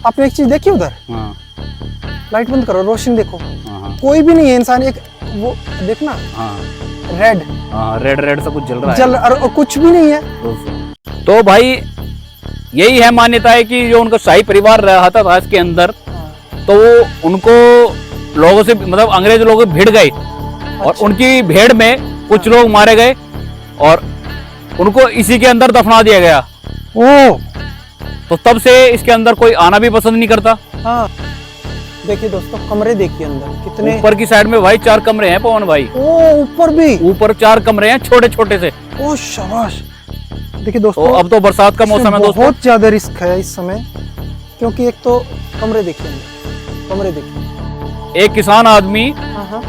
आपने एक चीज देखी उधर? हाँ। लाइट बंद करो, रोशनी देखो। हाँ। कोई भी नहीं है इंसान, एक वो देखना। हाँ। रेड। हाँ, रेड रेड सब कुछ जल रहा है और कुछ भी नहीं है। तो भाई यही है मान्यता है कि जो उनका शाही परिवार रहता था इसके अंदर, तो वो उनको लोगों से मतलब अंग्रेज लोग भिड़ गए और उनकी भीड़ में कुछ लोग मारे गए और उनको इसी के अंदर दफना दिया गया। ओ, तो तब से इसके अंदर कोई आना भी पसंद नहीं करता। हाँ। देखिए दोस्तों, कमरे देखिए अंदर कितने। ऊपर की साइड में भाई 4 कमरे हैं पवन भाई। ओ, ऊपर भी? ऊपर 4 कमरे हैं छोटे छोटे से। ओ शाबाश। देखिए दोस्तों, तो अब तो बरसात का मौसम है दोस्तों, बहुत ज्यादा रिस्क है इस समय, क्योंकि एक तो कमरे देखिए, कमरे देखिए। एक किसान आदमी हाँ।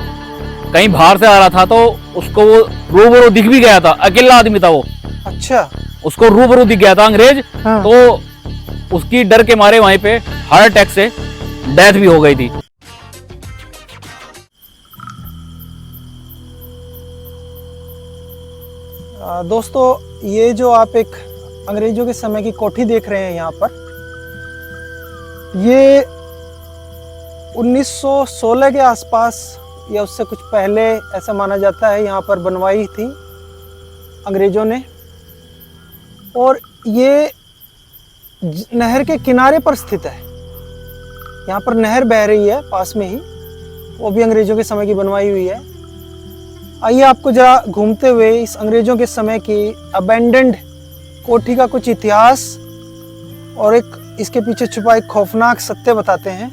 कहीं बाहर से आ रहा था तो उसको वो रूबरू दिख भी गया था, अकेला आदमी था वो। अच्छा। उसको रूबरू दिख गया था अंग्रेज। हाँ। तो उसकी डर के मारे वहीं पे हार्ट अटैक से डेथ भी हो गई थी। दोस्तों, ये जो आप एक अंग्रेजों के समय की कोठी देख रहे हैं यहाँ पर, ये 1916 के आसपास या उससे कुछ पहले ऐसा माना जाता है यहाँ पर बनवाई थी अंग्रेजों ने। और ये नहर के किनारे पर स्थित है। यहाँ पर नहर बह रही है पास में ही, वो भी अंग्रेजों के समय की बनवाई हुई है। आइए आपको जरा घूमते हुए इस अंग्रेजों के समय की अबेंडेंड कोठी का कुछ इतिहास और एक इसके पीछे छुपा एक खौफनाक सत्य बताते हैं।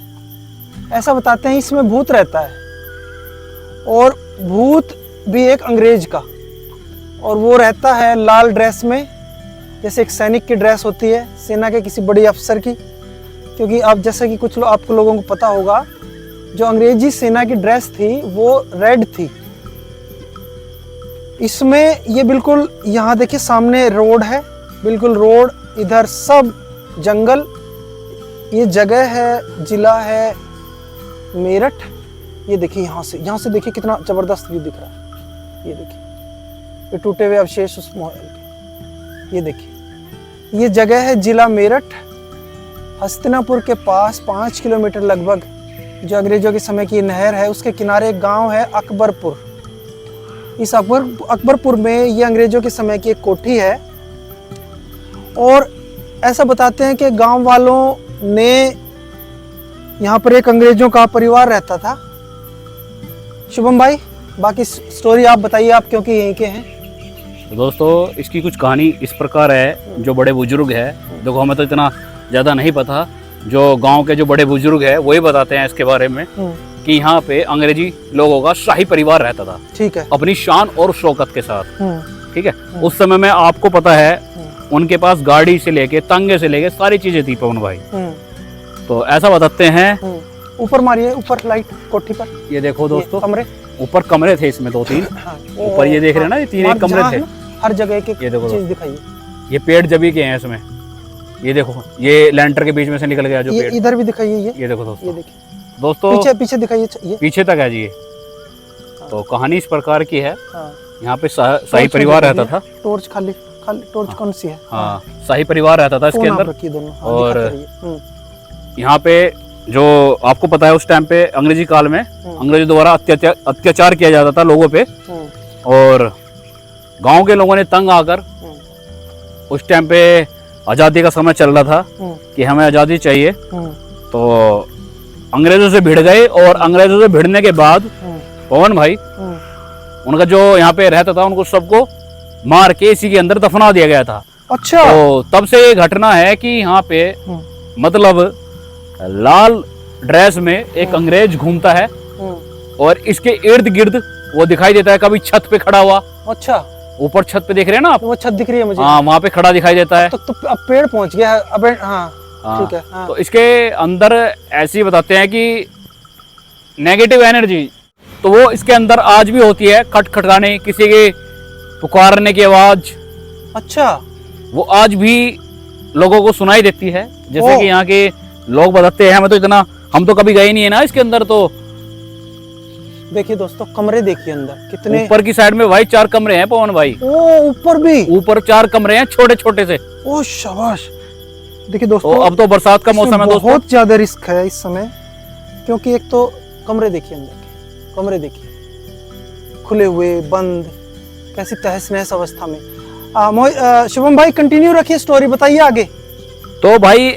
ऐसा बताते हैं इसमें भूत रहता है, और भूत भी एक अंग्रेज का, और वो रहता है लाल ड्रेस में, जैसे एक सैनिक की ड्रेस होती है, सेना के किसी बड़ी अफसर की। क्योंकि आप जैसा कि कुछ आपको लोगों को पता होगा, जो अंग्रेजी सेना की ड्रेस थी वो रेड थी। इसमें ये बिल्कुल, यहाँ देखिए सामने रोड है, बिल्कुल रोड, इधर सब जंगल। ये जगह है, जिला है मेरठ। ये देखिए यहाँ से देखिए कितना जबरदस्त व्यू दिख रहा है। ये देखिए, ये टूटे हुए अवशेष उस महल के। ये देखिए, ये जगह है जिला मेरठ, हस्तिनापुर के पास 5 किलोमीटर लगभग। जो अंग्रेजों के समय की नहर है उसके किनारे एक गांव है अकबरपुर। इस अकबरपुर में ये अंग्रेजों के समय की एक कोठी है। और ऐसा बताते हैं कि गांव वालों ने, यहाँ पर एक अंग्रेजों का परिवार रहता था। शुभम भाई, बाकी स्टोरी आप बताइए, आप क्योंकि यहीं के हैं। तो दोस्तों, इसकी कुछ कहानी इस प्रकार है। जो बड़े बुजुर्ग है, देखो हमें तो इतना ज़्यादा नहीं पता, जो गांव के जो बड़े बुजुर्ग है वही बताते हैं इसके बारे में कि यहाँ पे अंग्रेजी लोगों का शाही परिवार रहता था। ठीक है। अपनी शान और शौकत के साथ। ठीक है। उस समय में आपको पता है उनके पास गाड़ी से लेके तंगे से लेके सारी चीजें थी पवन भाई। तो ऐसा बताते हैं। ऊपर मारिए, ऊपर लाइट कोठी पर। ये देखो दोस्तों, कमरे, ऊपर कमरे थे इसमें 2-3। ऊपर ये देख रहे हैं ना, ये 3 कमरे थे। हर जगह के ये देखो चीज दिखाइए। ये पेड़ जबी के हैं इसमें। ये देखो, ये लेंटर के बीच में से निकल गया जो पेड़। इधर भी दिखाइए। ये देखो दोस्तों, ये देखिए दोस्तों, पीछे दिखाइए, ये पीछे तक है जी। तो कहानी इस प्रकार की है। यहाँ पे शाही परिवार रहता था। टॉर्च खाली टॉर्च कौन सी है? हाँ, शाही परिवार रहता था इसके अंदर। और यहाँ पे जो आपको पता है, उस टाइम पे अंग्रेजी काल में अंग्रेजों द्वारा अत्याचार किया जाता था लोगों पे। और गांव के लोगों ने तंग आकर, उस टाइम पे आज़ादी का समय चल रहा था कि हमें आज़ादी चाहिए, तो अंग्रेजों से भिड़ गए। और अंग्रेजों से भिड़ने के बाद पवन भाई, उनका जो यहाँ पे रहता था, उनको सबको मार के इसी के अंदर दफना दिया गया था। अच्छा। तो तब से ये घटना है कि यहाँ पे मतलब लाल ड्रेस में एक अंग्रेज घूमता है और इसके इर्द गिर्द वो दिखाई देता है, कभी छत पे खड़ा हुआ। अच्छा। ऊपर छत पे देख रहे हैं ना आप, वो छत दिख रही है मुझे। हाँ, वहाँ पे खड़ा दिखाई देता है। तो अब पेड़ पहुंच गया है। अब हाँ, ठीक है। हाँ। तो इसके अंदर ऐसी बताते हैं कि नेगेटिव एनर्जी, तो वो इसके अंदर आज भी होती है। खटखटाने, किसी के पुकारने की आवाज। अच्छा। वो आज भी लोगों को सुनाई देती है। जैसे कि यहाँ के लोग बताते हैं, हमें तो इतना, हम तो कभी गए नहीं है ना इसके अंदर। तो देखिए दोस्तों, कमरे देखिए अंदर कितने। ऊपर की साइड में भाई 4 कमरे हैं पवन भाई। ओ, ऊपर भी? ऊपर 4 कमरे हैं छोटे छोटे से। ओ शाबाश। देखिए दोस्तों, तो अब तो बरसात का मौसम है दोस्तों, बहुत ज्यादा रिस्क है इस समय, क्योंकि एक तो कमरे देखिए, अंदर के कमरे देखिए खुले हुए, बंद, कैसी तहस नहस अवस्था में। शुभम भाई कंटिन्यू रखिए, स्टोरी बताइए आगे। तो भाई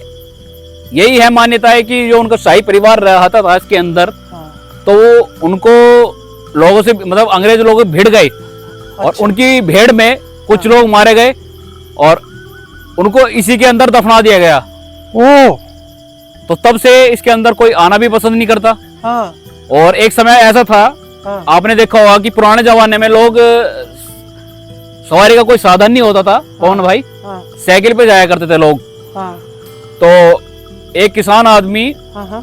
यही है मान्यता है कि जो उनका शाही परिवार रहता था इसके अंदर, तो वो उनको लोगों से मतलब अंग्रेज लोग भिड़ गए और अच्छा। उनकी भीड़ में कुछ लोग मारे गए और उनको इसी के अंदर दफना दिया गया। ओ, तो तब से इसके अंदर कोई आना भी पसंद नहीं करता। हाँ, और एक समय ऐसा था, हाँ, आपने देखा होगा कि पुराने जमाने में लोग सवारी का कोई साधन नहीं होता था, कौन भाई, हाँ, साइकिल पे जाया करते थे लोग। हाँ, तो एक किसान आदमी हाँ, हाँ,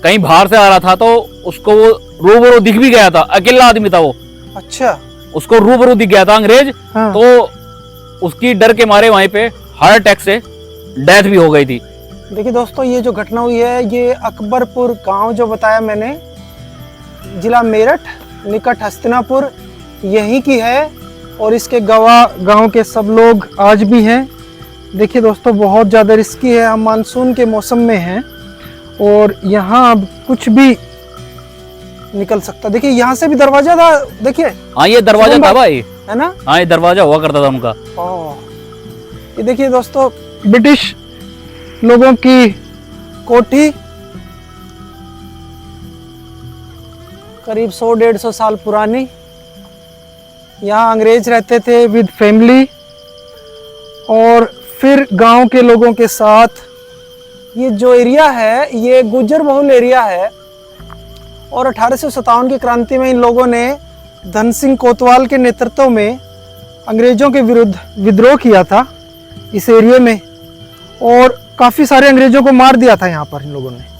कहीं बाहर से आ रहा था, तो उसको वो रूबरू दिख भी गया था, अकेला आदमी था वो, अच्छा, उसको रूबरू दिख गया था अंग्रेज। हाँ। तो उसकी डर के मारे वहीं पे हार्ट अटैक से डेथ भी हो गई थी। देखिए दोस्तों, ये जो घटना हुई है ये अकबरपुर गांव जो बताया मैंने, जिला मेरठ निकट हस्तिनापुर, यहीं की है। और इसके गवाह गांव के सब लोग आज भी हैं। देखिए दोस्तों, बहुत ज़्यादा रिस्की है, हम मानसून के मौसम में हैं और यहाँ अब कुछ भी निकल सकता। देखिए यहाँ से भी दरवाजा था, देखिए। हाँ ये दरवाजा था भाई, है ना। हाँ ये दरवाजा हुआ करता था उनका। ये देखिए दोस्तों, ब्रिटिश लोगों की कोठी, करीब 100-150 साल पुरानी। यहाँ अंग्रेज रहते थे विद फैमिली और फिर गांव के लोगों के साथ। ये जो एरिया है ये गुज्जर बहुल एरिया है और 1857 की क्रांति में इन लोगों ने धन सिंह कोतवाल के नेतृत्व में अंग्रेजों के विरुद्ध विद्रोह किया था इस एरिया में और काफ़ी सारे अंग्रेजों को मार दिया था यहाँ पर इन लोगों ने।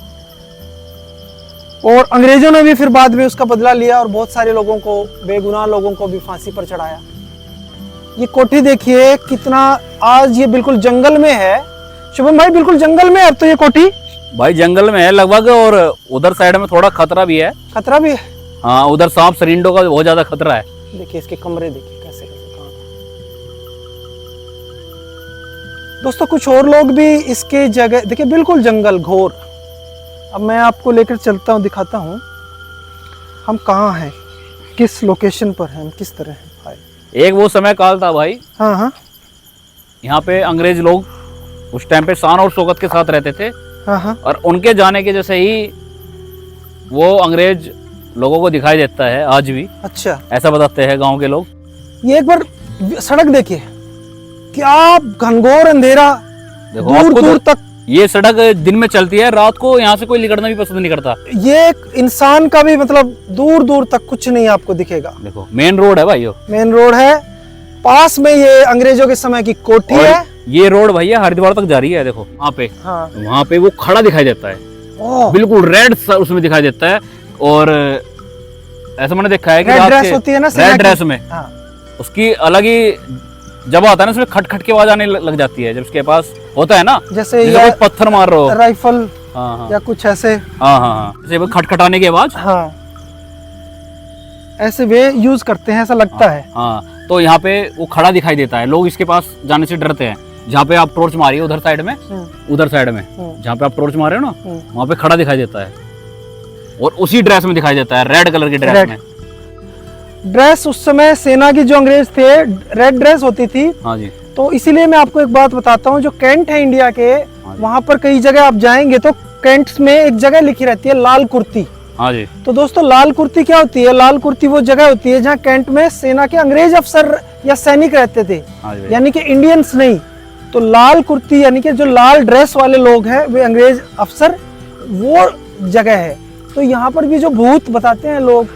और अंग्रेजों ने भी फिर बाद में उसका बदला लिया और बहुत सारे लोगों को, बेगुनाह लोगों को भी फांसी पर चढ़ाया। ये कोठी देखिए कितना, आज ये बिल्कुल जंगल में है। शुभम भाई बिल्कुल जंगल में है अब तो ये कोठी। भाई जंगल में है लगभग, और उधर साइड में थोड़ा खतरा भी है। खतरा भी है, हाँ उधर सांप सरिंडों का बहुत ज्यादा खतरा है। देखिए इसके कमरे देखिए कैसे कैसे कहाँ। दोस्तों कुछ और लोग भी इसके जगह, देखिए बिल्कुल जंगल घोर। अब मैं आपको लेकर चलता हूँ, दिखाता हूँ हम कहाँ हैं, किस लोकेशन पर हैं, हम किस तरह हैं भाई। एक वो समय काल था भाई, हाँ, हाँ, यहाँ पे अंग्रेज लोग उस टाइम पे शान और शौकत के साथ रहते थे। हाँ, हाँ, और उनके जाने के जैसे ही वो अंग्रेज लोगों को दिखाई देता है आज भी, अच्छा, ऐसा बताते हैं गांव के लोग। ये एक बार सड़क देखिए, क्या घनघोर अंधेरा, देखो दूर आपको दूर तक। ये सड़क दिन में चलती है, रात को यहाँ से कोई निकलना भी पसंद नहीं करता। ये एक इंसान का भी मतलब दूर दूर तक कुछ नहीं आपको दिखेगा। देखो मेन रोड है भाई, मेन रोड है, पास में ये अंग्रेजों के समय की कोठी है। ये रोड भैया हरिद्वार तक जा रही है। देखो वहाँ पे, हाँ, वहाँ पे वो खड़ा दिखाई देता है, ओह, बिल्कुल रेड उसमें दिखाई देता है। और ऐसा मैंने देखा है कि रेड रात ड्रेस के होती है ना सेना रेड की। ड्रेस में हाँ, उसकी अलग ही जब आता है ना, उसमें खट खट की आवाज आने लग जाती है जब उसके पास होता है ना, जैसे कोई पत्थर मार रहे हो, राइफल हाँ हाँ या कुछ ऐसे। हाँ हाँ हाँ, जैसे वो खटखटाने की आवाज, हाँ, ऐसे वे यूज करते हैं, ऐसा लगता है। हाँ। तो यहाँ पे वो खड़ा दिखाई देता है, लोग इसके पास जाने से डरते हैं। जहाँ पे आप टॉर्च मारिए उधर साइड में, उधर साइड में जहाँ पे आप टॉर्च मारे हो ना, वहाँ पे खड़ा दिखाई देता है और उसी ड्रेस में दिखाई देता है, रेड कलर की ड्रेस में। ड्रेस उस समय सेना की जो अंग्रेज थे रेड ड्रेस होती थी। हाँ जी। तो इसीलिए मैं आपको एक बात बताता हूँ, जो कैंट है इंडिया के, वहां पर कई जगह आप जाएंगे तो कैंट्स में एक जगह लिखी रहती है लाल कुर्ती। हाँ जी। तो दोस्तों लाल कुर्ती क्या होती है? लाल कुर्ती वो जगह होती है जहाँ कैंट में सेना के अंग्रेज अफसर या सैनिक रहते थे, यानी कि इंडियंस नहीं। तो लाल कुर्ती यानी कि जो लाल ड्रेस वाले लोग हैं वे अंग्रेज अफसर, वो जगह है। तो यहाँ पर भी जो भूत बताते हैं लोग,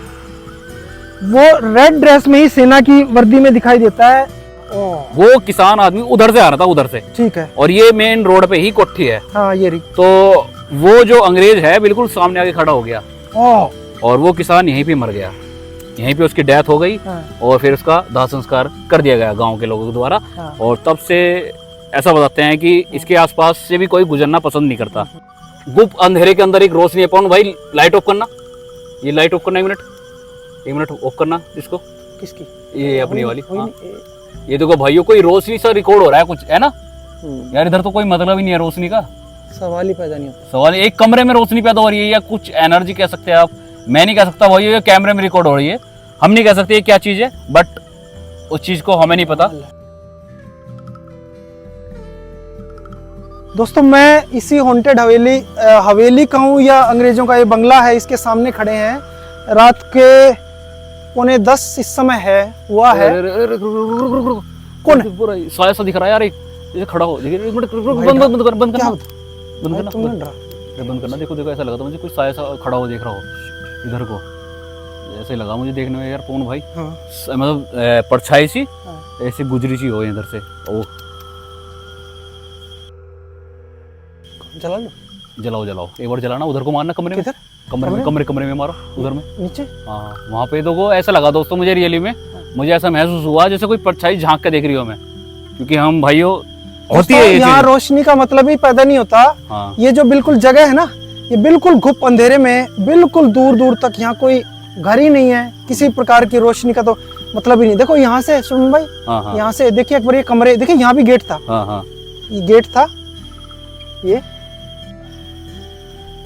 वो रेड ड्रेस में ही सेना की वर्दी में दिखाई देता है। वो किसान आदमी उधर से आ रहा था, उधर से। ठीक है। और ये मेन रोड पे ही कोठी है। हाँ ये रही। तो वो जो अंग्रेज है बिल्कुल सामने आके खड़ा हो गया और वो किसान यहीं पे मर गया, यहीं पे उसकी डेथ हो गई। हाँ। और और फिर उसका दाह संस्कार कर दिया गया गांव के लोगों द्वारा। हाँ। और तब से ऐसा बताते हैं कि इसके आसपास से भी कोई गुजरना पसंद नहीं करता। गुप्त अंधेरे के अंदर एक रोशनी है। पवन भाई लाइट ऑफ करना, ये लाइट ऑफ करना, एक मिनट ऑफ करना इसको। किसकी? ये अपनी वाली। हाँ। ये देखो भाइयों, कोई रोशनी सा रिकॉर्ड हो रहा है कुछ, है ना? यार इधर तो कोई मतलब ही नहीं है रोशनी का, सवाल ही पैदा नहीं होता। सवाल एक कमरे में रोशनी पैदा हो रही है या कुछ एनर्जी कह सकते हैं आप, मैं नहीं कह सकता भाई ये कैमरे में रिकॉर्ड हो रही है, हम नहीं कह सकते ये क्या चीज है, बट उस चीज को हमें नहीं पता। दोस्तों मैं इसी हॉन्टेड हवेली कहूँ या अंग्रेजों का ये बंगला है, इसके सामने खड़े हैं। रात के 9:45 इस समय है हुआ है। कौन है? पूरा साया सा दिख रहा है यार, एक ये खड़ा हो, देखिए एक मिनट, बंद बंद कर, बंद करना, बंद करना, तुम डरा, बंद करना। देखो देखो ऐसा लगा था मुझे कुछ साया सा खड़ा हो देख रहा हो इधर को, ऐसे लगा मुझे देखने में यार। कौन भाई? हाँ। मतलब परछाई सी हाँ। ऐसे गुजरी सी हो इधर से। ओ जला लो, जलाओ जलाओ, एक बार जलाना, उधर को मारना, कमरे में, किधर? कमरे में मारो, उधर में नीचे। हाँ वहाँ पे। तो ऐसा लगा दोस्तों मुझे रियली में, मुझे ऐसा महसूस हुआ जैसे कोई परछाई झांक के देख रही हो मैं, क्योंकि हम भाइयों होती है ये यहाँ चीज़। रोशनी का मतलब ही पैदा नहीं होता। हाँ। ये जो बिल्कुल जगह है ना, ये बिल्कुल घुप अंधेरे में, बिल्कुल दूर दूर तक यहाँ कोई घर ही नहीं है, किसी प्रकार की रोशनी का तो मतलब ही नहीं। देखो यहाँ से सुमन भाई, हाँ हाँ यहाँ से देखिए एक बार, ये कमरे देखिए, यहाँ भी गेट था। हाँ हाँ ये गेट था ये।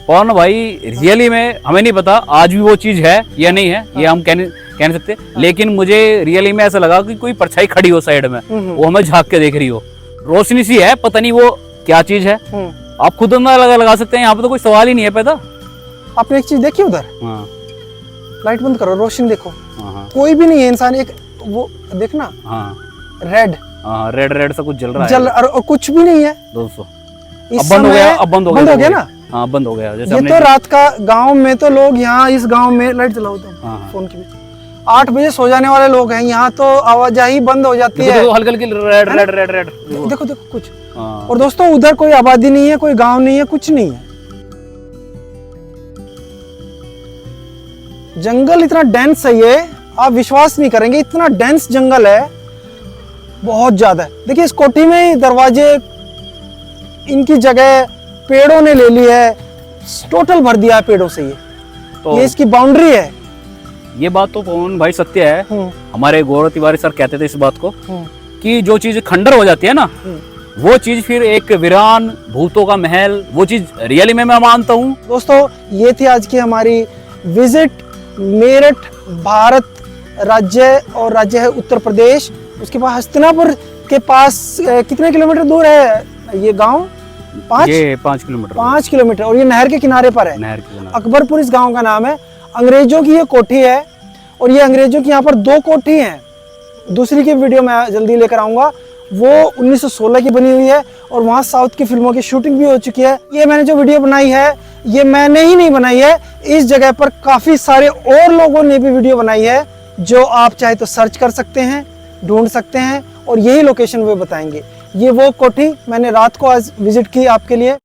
पवन भाई रियली में हमें नहीं पता आज भी वो चीज है या नहीं है, ये हम कह नहीं सकते, लेकिन मुझे रियली में ऐसा लगा कि कोई परछाई खड़ी हो साइड में, वो हमें झांक के देख रही हो, रोशनी सी है, पता नहीं वो क्या चीज है। आप खुद अंदाजा लगा सकते हैं, यहाँ पे तो कोई सवाल ही नहीं है पैदा। आपने एक चीज देखी उधर? हाँ लाइट बंद करो, रोशनी देखो, हाँ कोई भी नहीं है इंसान। एक वो देखना, हाँ रेड, हाँ रेड रेड सा कुछ जल रहा जल, और कुछ भी नहीं है दोस्तों। इस अब बंद हो गया, समय। अब बंद हो बंद हो गया गया ना? हाँ बंद हो गया। जैसे ये तो रात का गांव में तो लोग यहाँ इस गांव में लाइट जलाओ तो हाँ। फोन की भी 8 बजे सो जाने वाले लोग हैं, यहाँ तो आवाजाही बंद हो जाती है। हल्की हल्की रेड रेड रेड रेड देखो देखो कुछ। हाँ। और दोस्तों उधर कोई आबादी नहीं है, कोई गांव नहीं है, कुछ नहीं है। जंगल इतना डेंस है, ये आप विश्वास नहीं करेंगे, इतना डेंस जंगल है, बहुत ज्यादा। देखिए इस कोठी में ही दरवाजे, इनकी जगह पेड़ों ने ले ली है, टोटल भर दिया है पेड़ों से। तो ये इसकी बाउंड्री है। ये बात तो पवन भाई सत्य है। हमारे गौरव तिवारी सर कहते थे इस बात को कि जो चीज खंडर हो जाती है ना, वो चीज फिर एक वीरान भूतों का महल, वो चीज रियली में मैं मानता हूँ। दोस्तों ये थी आज की हमारी विजिट मेरठ, भारत राज्य, और राज्य है उत्तर प्रदेश। उसके बाद हस्तिनापुर के पास कितने किलोमीटर दूर है ये गांव? 5 किलोमीटर। 5 किलोमीटर, और ये नहर के किनारे पर है। नहर के किनारे। अकबरपुर इस गांव का नाम है। अंग्रेजों की ये कोठी है, और ये अंग्रेजों की यहाँ पर 2 कोठी हैं। दूसरी की वीडियो मैं जल्दी लेकर आऊंगा, वो 1916 की बनी हुई है, और वहाँ साउथ की फिल्मों की शूटिंग भी हो चुकी है। ये मैंने जो वीडियो बनाई है, ये मैंने ही नहीं बनाई है, इस जगह पर काफी सारे और लोगों ने भी वीडियो बनाई है, जो आप चाहे तो सर्च कर सकते हैं, ढूंढ सकते हैं, और यही लोकेशन वे बताएंगे। ये वो कोठी मैंने रात को आज विजिट की आपके लिए।